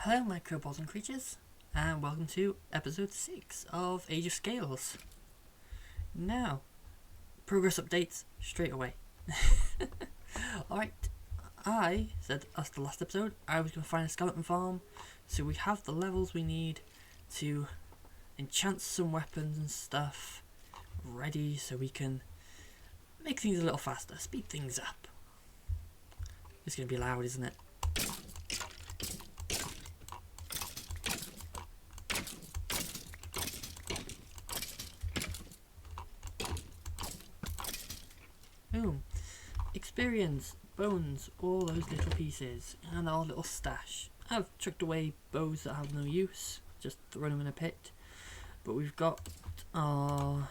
Hello microbots and creatures, and welcome to episode 6 of Age of Scales. Now, progress updates straight away. Alright, I said us the last episode I was going to find a skeleton farm, so we have the levels we need to enchant some weapons and stuff ready so we can make things a little faster, speed things up. It's going to be loud, isn't it? Boom. Experience, bones, all those little pieces, and our little stash. I've chucked away bows that have no use, just thrown them in a pit. But we've got our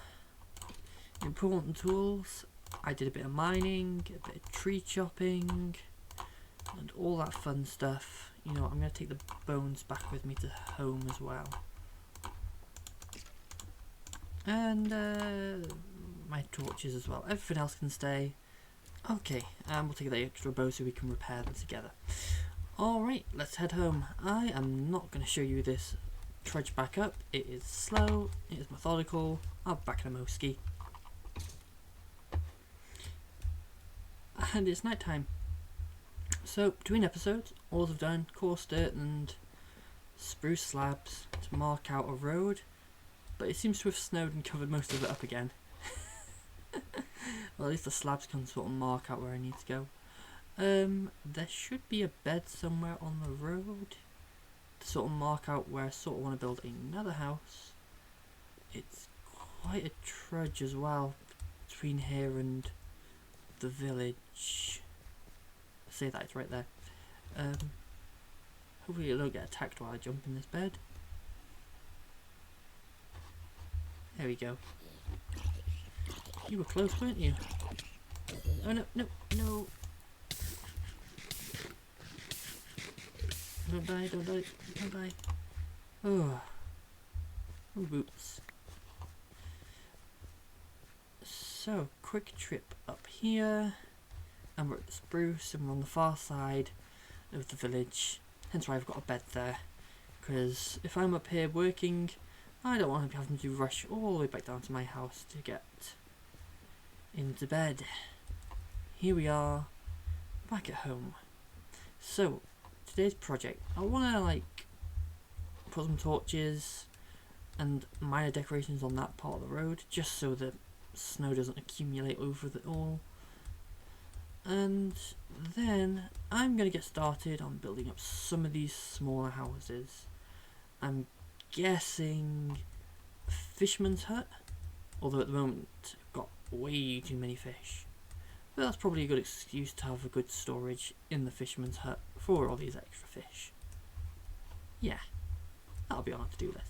important tools. I did a bit of mining, a bit of tree chopping, and all that fun stuff. You know what, I'm going to take the bones back with me to home as well. And my torches as well. Everything else can stay. Okay, and we'll take the extra bow so we can repair them together. Alright, let's head home. I am not going to show you this trudge back up. It is slow, it is methodical. I'll back in a moski. And it's night time. So, between episodes, all I've done, coarse dirt and spruce slabs to mark out a road. But it seems to have snowed and covered most of it up again. Well, at least the slabs can sort of mark out where I need to go. There should be a bed somewhere on the road to sort of mark out where I sort of want to build another house. It's quite a trudge as well between here and the village. I say that, it's right there. Hopefully I don't get attacked while I jump in this bed. There we go. You were close, weren't you? Oh no, no, no. Don't die, don't die, don't die. Oh. Oh, boots. So, quick trip up here. And we're at the spruce and we're on the far side of the village. Hence why I've got a bed there. Because if I'm up here working, I don't want to be having to rush all the way back down to my house to get into bed. Here we are, back at home. So, today's project, I want to put some torches and minor decorations on that part of the road, just so the snow doesn't accumulate over it all. And then I'm going to get started on building up some of these smaller houses. I'm guessing fisherman's hut, although at the moment I've got way too many fish, but that's probably a good excuse to have a good storage in the fisherman's hut for all these extra fish. Yeah, that'll be on our to-do list.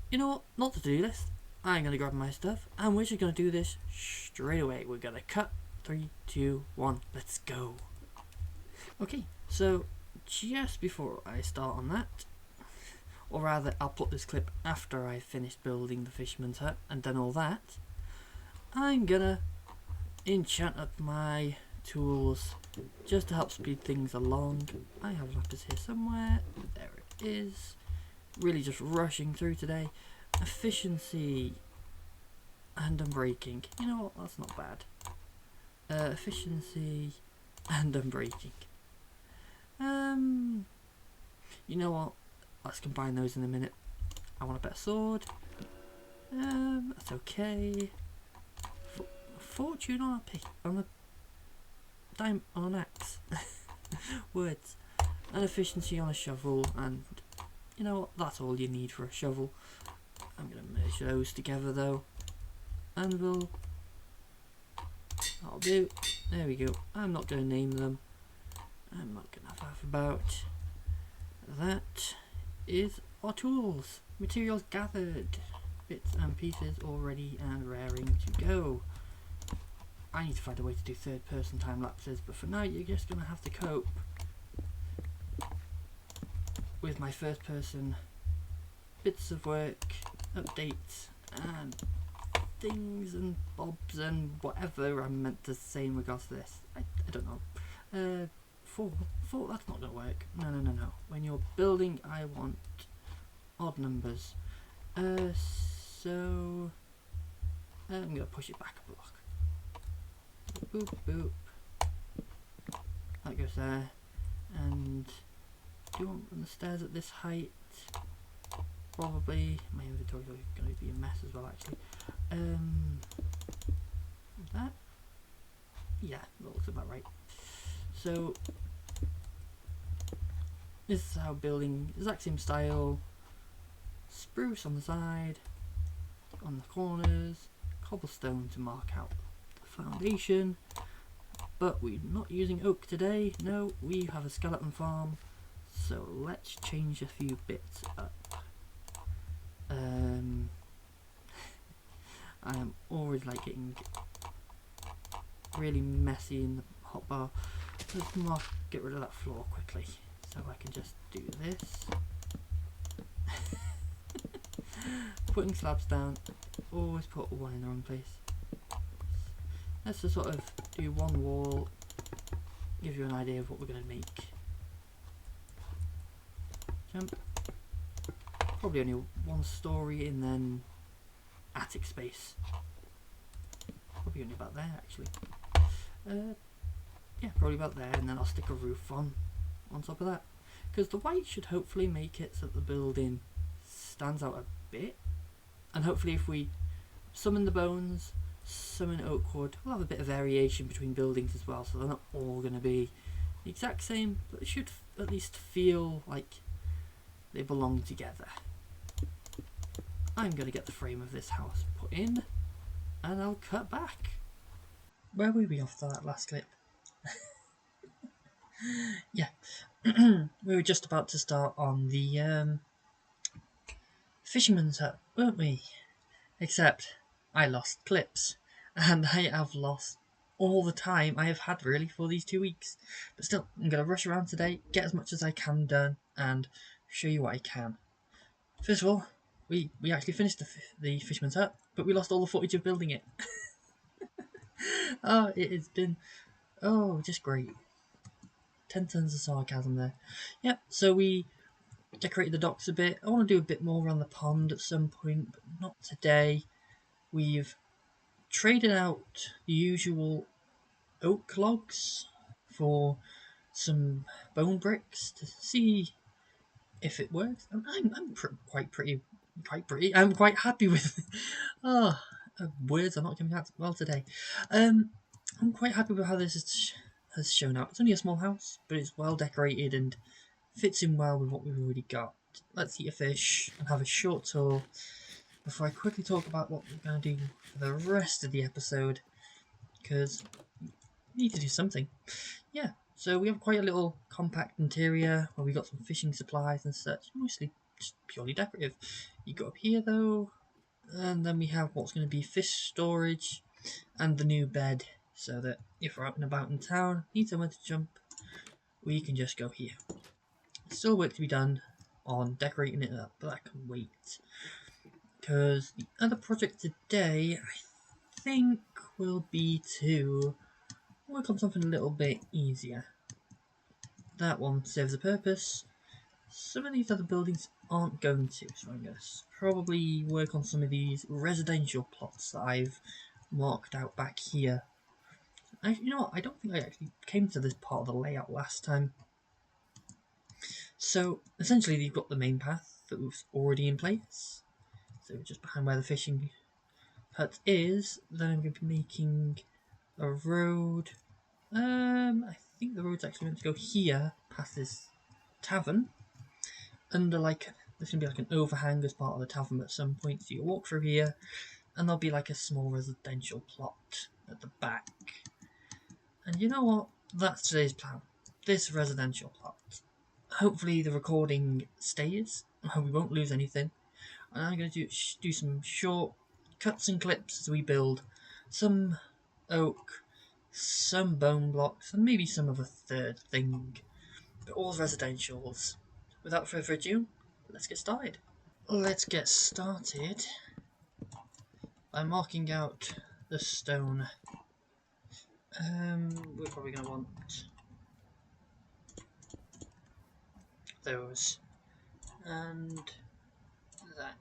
You know what, not the to-do list, I'm going to grab my stuff and we're just going to do this straight away. We're going to cut. 3, 2, 1, let's go. Okay, so just before I start on that, or rather I'll put this clip after I've finished building the fisherman's hut and done all that, I'm gonna enchant up my tools just to help speed things along. I have lapis here somewhere, there it is. Really just rushing through today. Efficiency and unbreaking, you know what, that's not bad. Efficiency and unbreaking. You know what? Let's combine those in a minute. I want a better sword. That's okay. Fortune on a pick, on an axe. Words. And efficiency on a shovel, and you know what? That's all you need for a shovel. I'm gonna merge those together though, and we'll. That'll do. There we go. I'm not going to name them. I'm not going to faff about. That is our tools. Materials gathered. Bits and pieces all ready and raring to go. I need to find a way to do third person time lapses, but for now you're just going to have to cope with my first person bits of work, updates and things and bobs and whatever I'm meant to say in regards to this. I don't know. 4? 4, that's not going to work. No, no, no, no. When you're building, I want odd numbers. So I'm going to push it back a block. Boop, boop. That goes there. And do you want the stairs at this height? Probably. My inventory is going to be a mess as well, actually. That? Yeah, that looks about right. So this is how building, exact same style. Spruce on the side, on the corners, cobblestone to mark out the foundation. But we're not using oak today. No, we have a skeleton farm. So let's change a few bits up. I am always like getting really messy in the hotbar. Let's get rid of that floor quickly. So I can just do this. Putting slabs down, always put one in the wrong place. Let's just sort of do one wall, give you an idea of what we're going to make. Jump. Probably only one story and then attic space. Probably only about there actually. Yeah, probably about there, and then I'll stick a roof on top of that. Because the white should hopefully make it so that the building stands out a bit. And hopefully if we summon the bones, summon oak wood, we'll have a bit of variation between buildings as well, so they're not all going to be the exact same, but it should at least feel like they belong together. I'm going to get the frame of this house put in, and I'll cut back. Where were we after that last clip? Yeah, we were just about to start on the fisherman's hut, weren't we? Except I lost clips, and I have lost all the time I have had really for these 2 weeks. But still, I'm going to rush around today, get as much as I can done, and show you what I can. First of all, we actually finished the fisherman's hut, but we lost all the footage of building it. Oh, it has been, just great. 10 tons of sarcasm there. Yep, so we decorated the docks a bit. I want to do a bit more around the pond at some point, but not today. We've traded out the usual oak logs for some bone bricks to see if it works. I'm quite pretty. I'm quite happy with. Words are not coming out well today. I'm quite happy with how this has shown up. It's only a small house, but it's well decorated and fits in well with what we've already got. Let's eat a fish and have a short tour before I quickly talk about what we're going to do for the rest of the episode, because we need to do something. Yeah, so we have quite a little compact interior where we got some fishing supplies and such, mostly just purely decorative. You go up here though, and then we have what's going to be fish storage and the new bed, so that if we're out and about in town, need somewhere to jump, we can just go here. Still work to be done on decorating it up, but that can wait. Because the other project today, I think, will be to work on something a little bit easier. That one serves a purpose. Some of these other buildings aren't going to, so I'm going to probably work on some of these residential plots that I've marked out back here. You know what, I don't think I actually came to this part of the layout last time. So essentially you've got the main path that was already in place, so just behind where the fishing hut is. Then I'm going to be making a road. I think the road's actually meant to go here past this tavern, under like, there's going to be like an overhang as part of the tavern at some point, so you walk through here and there'll be like a small residential plot at the back. And you know what, that's today's plan, this residential plot. Hopefully the recording stays, we won't lose anything, and I'm going to do some short cuts and clips as we build some oak, some bone blocks, and maybe some of a third thing, but all residentials. Without further ado, let's get started. Let's get started by marking out the stone. We're probably going to want those. And that.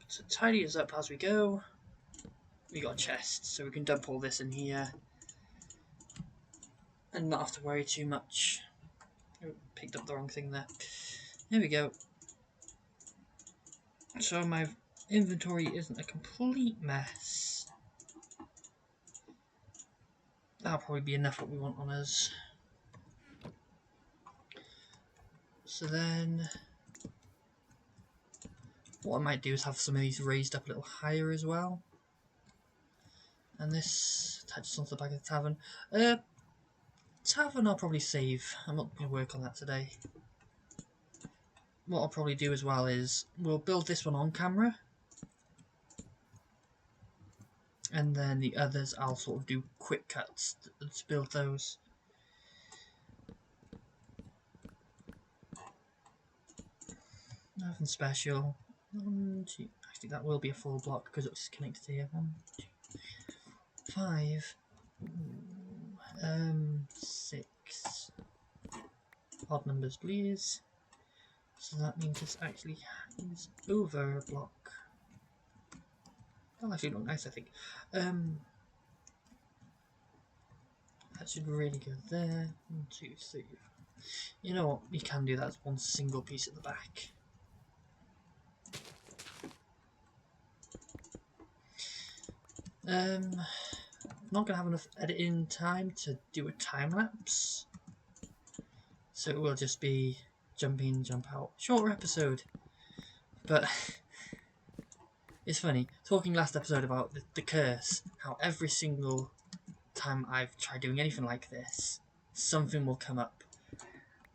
So tidy us up as we go. We got a chest, so we can dump all this in here and not have to worry too much. Oh, picked up the wrong thing there. There we go. So my inventory isn't a complete mess. That'll probably be enough what we want on us. So then, what I might do is have some of these raised up a little higher as well. And this attaches onto the back of the tavern. Tavern I'll probably save. I'm not going to work on that today. What I'll probably do as well is, we'll build this one on camera. And then the others I'll sort of do quick cuts to build those. Nothing special. 1, 2, actually that will be a full block because it's connected here. 1, 2, 5, 6. Odd numbers, please. So that means this actually is over a block. That'll actually look nice, I think. That should really go there. 1, 2, 3. You know what? You can do that as one single piece at the back. Not gonna have enough editing time to do a time lapse, so it will just be jump in, jump out, shorter episode. But it's funny talking last episode about the curse, how every single time I've tried doing anything like this, something will come up,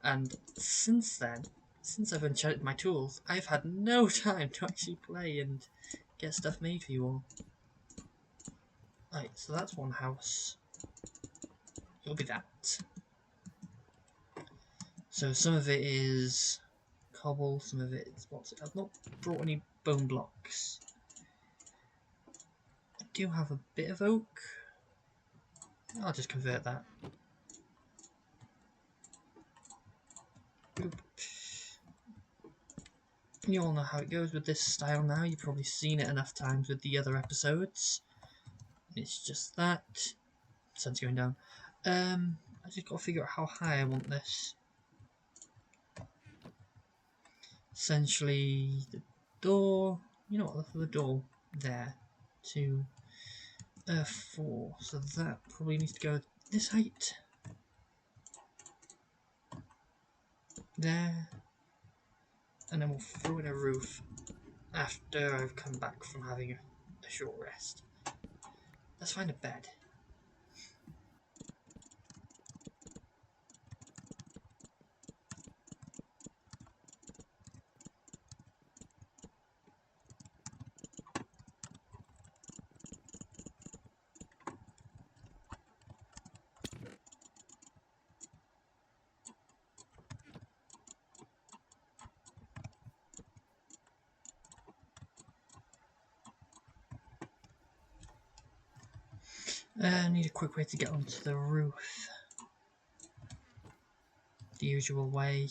and since then, since I've enchanted my tools, I've had no time to actually play and get stuff made for you all. Right, so that's one house. It'll be that. So some of it is cobble, some of it is what's it? I've not brought any bone blocks. I do have a bit of oak. I'll just convert that. Boop. You all know how it goes with this style now. You've probably seen it enough times with the other episodes. It's just that. Sun's going down. I just got to figure out how high I want this. Essentially, the door. You know what? The door there. 2, 4. So that probably needs to go this height. There. And then we'll throw in a roof after I've come back from having a short rest. Let's find a bed. I need a quick way to get onto the roof. The usual way.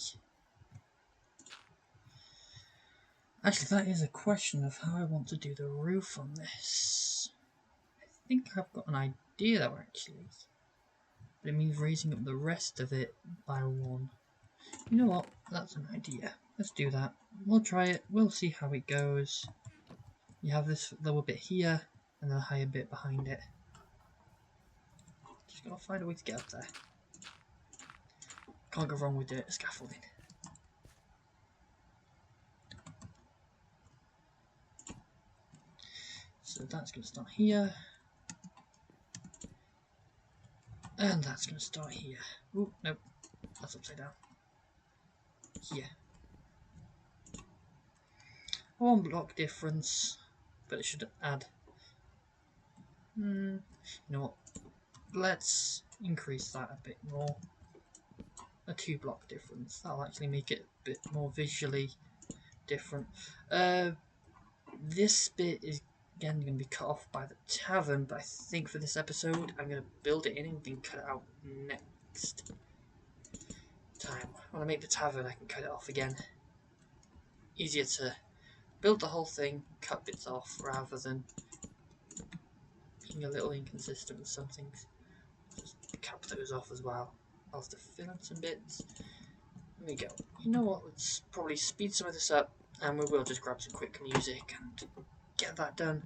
Actually, that is a question of how I want to do the roof on this. I think I've got an idea though, actually. But it means raising up the rest of it by 1. You know what? That's an idea. Let's do that. We'll try it. We'll see how it goes. You have this lower bit here, and then a higher bit behind it. Just gotta find a way to get up there. Can't go wrong with the scaffolding. So that's going to start here. And that's going to start here. Oh, nope. That's upside down. Here. 1 block difference. But it should add. You know what? Let's increase that a bit more. A 2 block difference. That'll actually make it a bit more visually different. This bit is again going to be cut off by the tavern, but I think for this episode I'm going to build it in and then cut it out next time. When I make the tavern, I can cut it off again. Easier to build the whole thing, cut bits off, rather than being a little inconsistent with some things. Just cap those off as well. I'll have to fill in some bits. There we go. You know what, let's probably speed some of this up, and we will just grab some quick music and get that done.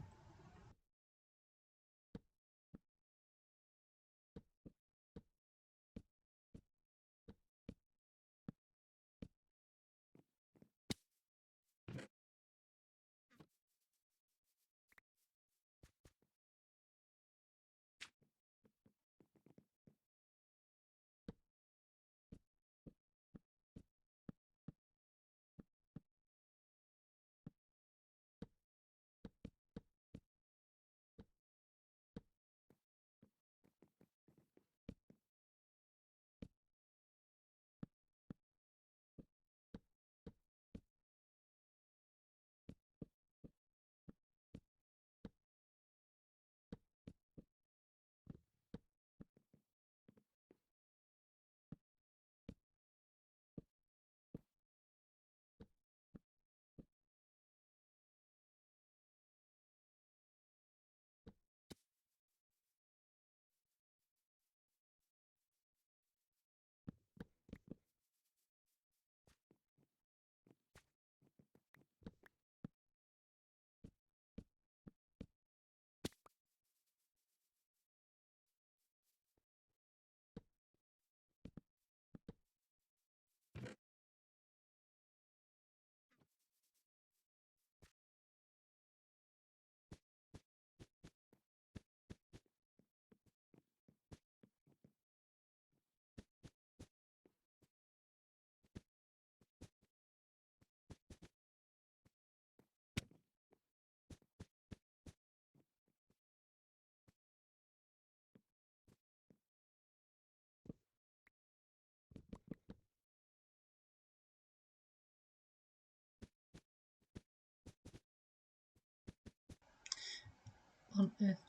On earth.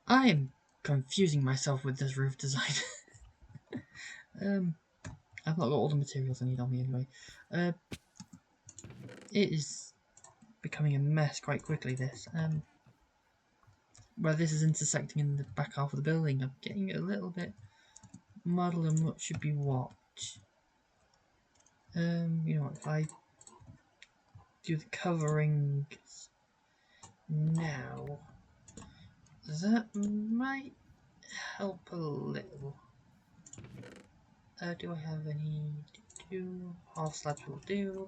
I'm confusing myself with this roof design. I've not got all the materials I need on me anyway. It is becoming a mess quite quickly, this. Where this is intersecting in the back half of the building, I'm getting a little bit muddled in what should be what. You know what, if I do the coverings now, that might help a little. Do I have any to do? Half slabs will do.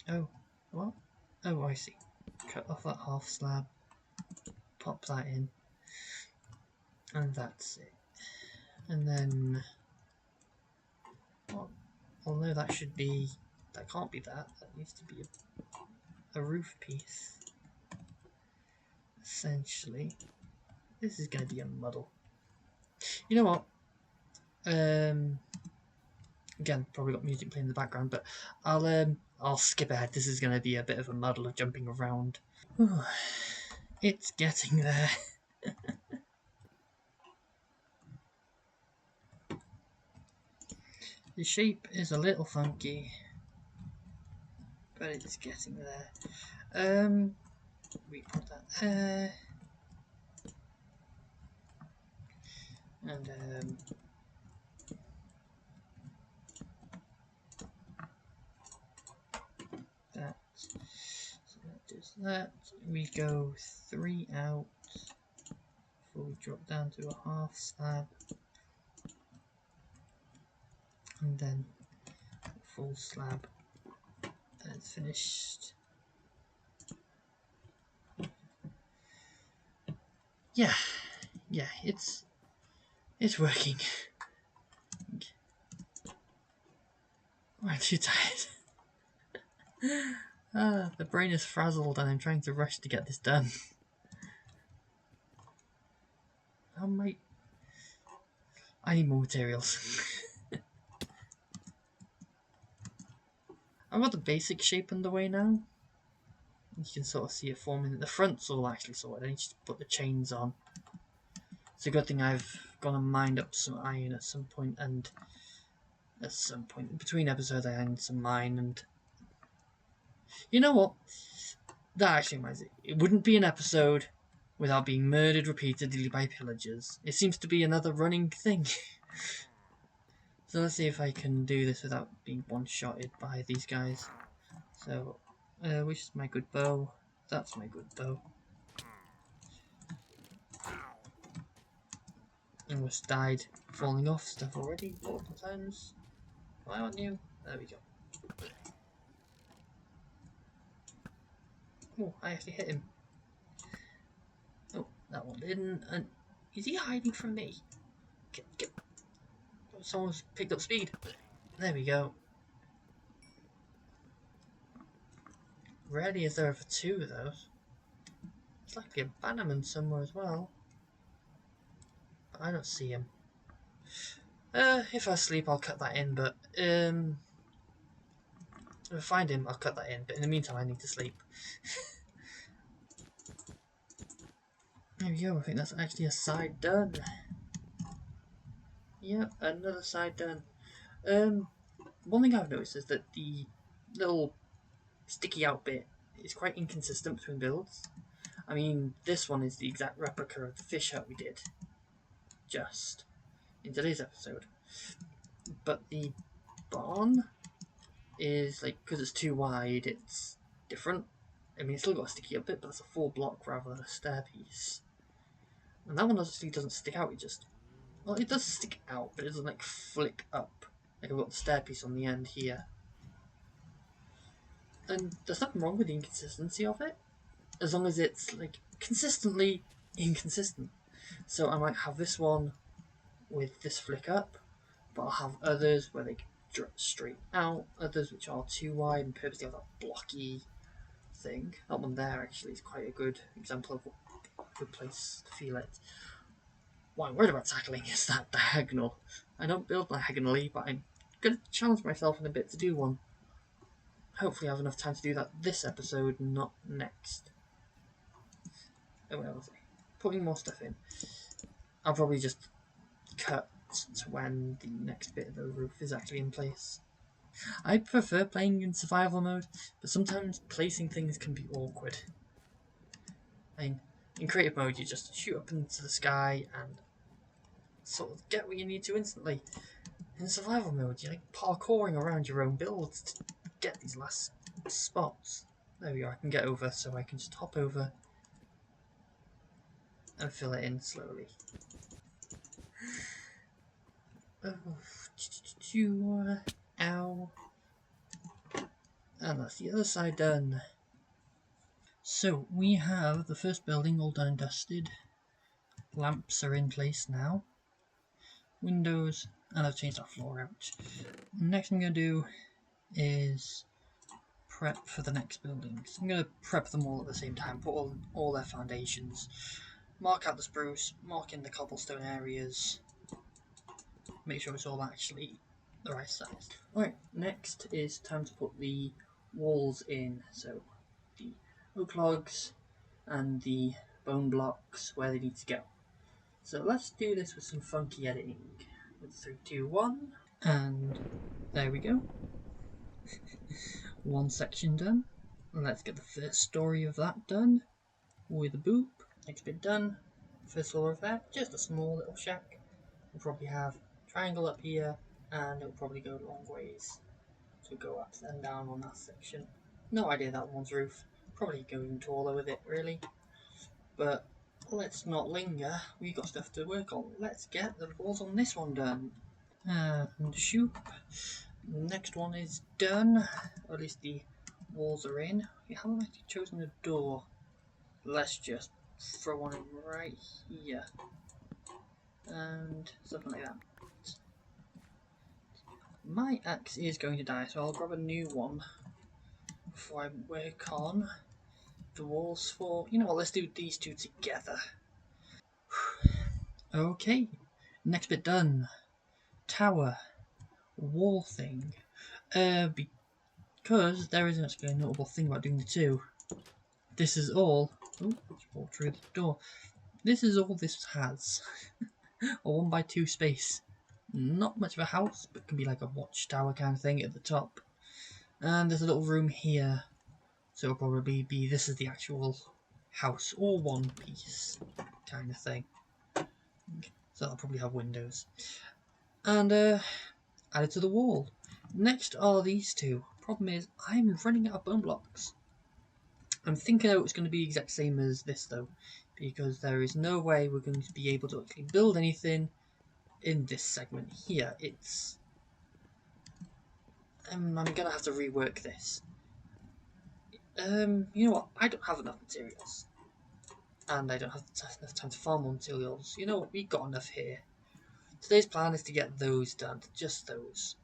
Oh, what? Oh, I see. Cut off that half slab, pop that in, and that's it. And then, well, although that should be, that can't be that needs to be a roof piece. Essentially, this is going to be a muddle. You know what? Again, probably got music playing in the background, but I'll skip ahead. This is going to be a bit of a muddle of jumping around. It's getting there. The shape is a little funky, but it's getting there. We put that there, and that. So that does that. We go 3 out before we drop down to a half slab, and then a full slab. And it's finished. Yeah, it's working. I'm too tired. The brain is frazzled and I'm trying to rush to get this done. I need more materials. I've got the basic shape underway now. You can sort of see it forming. The front's all actually sorted. I need to put the chains on. It's a good thing I've gone and mined up some iron at some point, and at some point between episodes I had some mine, and you know what? That actually reminds me. It wouldn't be an episode without being murdered repeatedly by pillagers. It seems to be another running thing. So let's see if I can do this without being one-shotted by these guys. So, which is my good bow? That's my good bow. Almost died falling off stuff already multiple times. Why aren't you? There we go. Oh, I actually hit him. Oh, that one didn't. And is he hiding from me? Get. Oh, someone's picked up speed. There we go. Rarely is there ever two of those. There's likely a bannerman somewhere as well. But I don't see him. If I sleep, I'll cut that in, but if I find him, I'll cut that in. But in the meantime, I need to sleep. There we go. I think that's actually a side done. Yep, another side done. One thing I've noticed is that the little sticky out bit is quite inconsistent between builds. I mean, this one is the exact replica of the fish hut we did just in today's episode. But the barn is, like, because it's too wide, it's different. I mean, it's still got a sticky up bit, but it's a full block rather than a stair piece. And that one actually doesn't stick out, it just... Well, it does stick out, but it doesn't, like, flick up. Like, I've got the stair piece on the end here. And there's nothing wrong with the inconsistency of it, as long as it's, like, consistently inconsistent. So I might have this one with this flick up, but I'll have others where they drop straight out, others which are too wide and purposely have that blocky thing. That one there actually is quite a good example of a good place to feel it. What I'm worried about tackling is that diagonal. I don't build diagonally, but I'm going to challenge myself in a bit to do one. Hopefully I have enough time to do that this episode, not next. Oh, where was I? Putting more stuff in. I'll probably just cut to when the next bit of the roof is actually in place. I prefer playing in survival mode, but sometimes placing things can be awkward. I mean, in creative mode you just shoot up into the sky and sort of get what you need to instantly. In survival mode you're like parkouring around your own builds to get these last spots. There we are, I can get over, so I can just hop over and fill it in slowly. Oh, ow. And that's the other side done. So we have the first building all done and dusted. Lamps are in place now. Windows, and I've changed our floor out. Next I'm going to do is prep for the next buildings. I'm going to prep them all at the same time, put all their foundations, mark out the spruce, mark in the cobblestone areas, make sure it's all actually the right size. Alright, next is time to put the walls in, so the oak logs and the bone blocks where they need to go. So let's do this with some funky editing. With 3, 2, 1, and there we go. One section done. Let's get the first story of that done with a boop. Next bit done. First floor of that, just a small little shack. We'll probably have a triangle up here, and it'll probably go long ways to go up and down on that section. No idea that one's roof. Probably go even taller with it, really. But let's not linger. We got stuff to work on. Let's get the walls on this one done. And shoot. Next one is done. Or at least the walls are in. We haven't actually chosen a door. Let's just throw one in right here. And something like that. My axe is going to die, so I'll grab a new one before I work on the walls for... You know what, let's do these two together. Okay, next bit done. Tower. Wall thing. Because there is actually a notable thing about doing the two. This is all... Oh, walk through the door. this is all this has. A 1x2 space. Not much of a house, but can be like a watchtower kind of thing at the top. And there's a little room here. So it'll probably be, this is the actual house, or one piece kind of thing. So that'll probably have windows. And added to the wall. Next are these two. Problem is, I'm running out of bone blocks. I'm thinking it's going to be the exact same as this though, because there is no way we're going to be able to actually build anything in this segment here. It's I'm going to have to rework this. You know what? I don't have enough materials, and I don't have enough time to farm more materials. You know what? We've got enough here. Today's plan is to get those done, just those.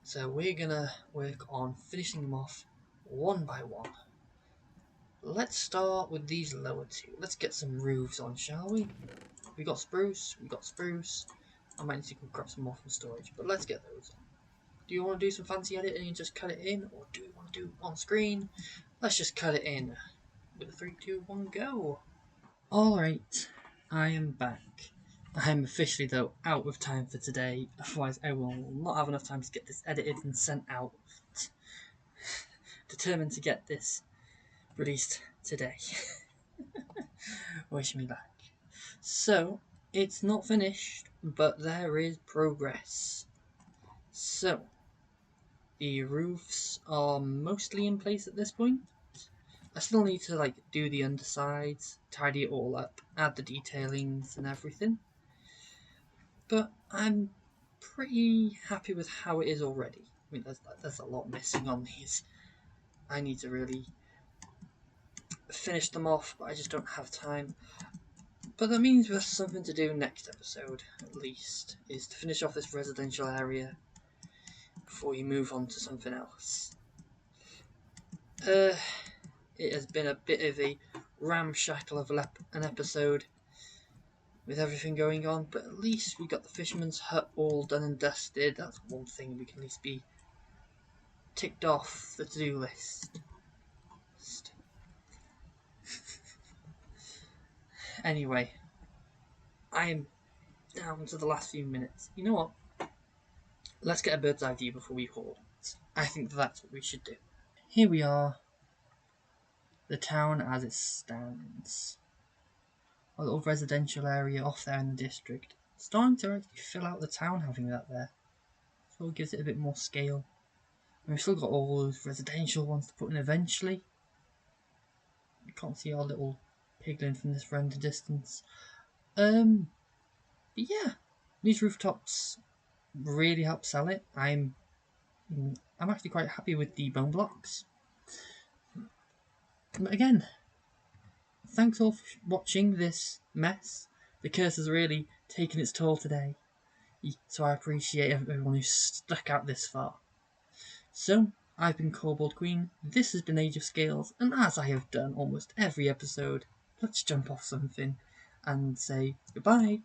So we're gonna work on finishing them off one by one. Let's start with these lower two. Let's get some roofs on, shall we? We got spruce. I might need to go grab some more from storage, but let's get those on. Do you want to do some fancy editing and just cut it in, or do you want to do it on screen? Let's just cut it in. With a 3, 2, 1, go! Alright, I am back. I am officially, though, out of time for today, otherwise I will not have enough time to get this edited and sent out. Determined to get this released today. Wish me back. So, it's not finished, but there is progress. So, the roofs are mostly in place at this point. I still need to do the undersides, tidy it all up, add the detailings and everything. But I'm pretty happy with how it is already. I mean, there's a lot missing on these. I need to really finish them off, but I just don't have time. But that means we have something to do next episode, at least, is to finish off this residential area before we move on to something else. It has been a bit of a ramshackle of an episode with everything going on, but at least we got the fisherman's hut all done and dusted. That's one thing we can at least be ticked off the to-do list. Anyway, I am down to the last few minutes. You know what? Let's get a bird's eye view before we call it. I think that's what we should do. Here we are. The town as it stands. A little residential area off there in the district. Starting to actually fill out the town having that there. So it gives it a bit more scale. And we've still got all those residential ones to put in eventually. You can't see our little piglin from this render distance. But yeah, these rooftops really help sell it. I'm actually quite happy with the bone blocks. But again, thanks all for watching this mess. The curse has really taken its toll today. So I appreciate everyone who stuck out this far. So, I've been Cobalt Queen, this has been Age of Scales, and as I have done almost every episode, let's jump off something and say goodbye.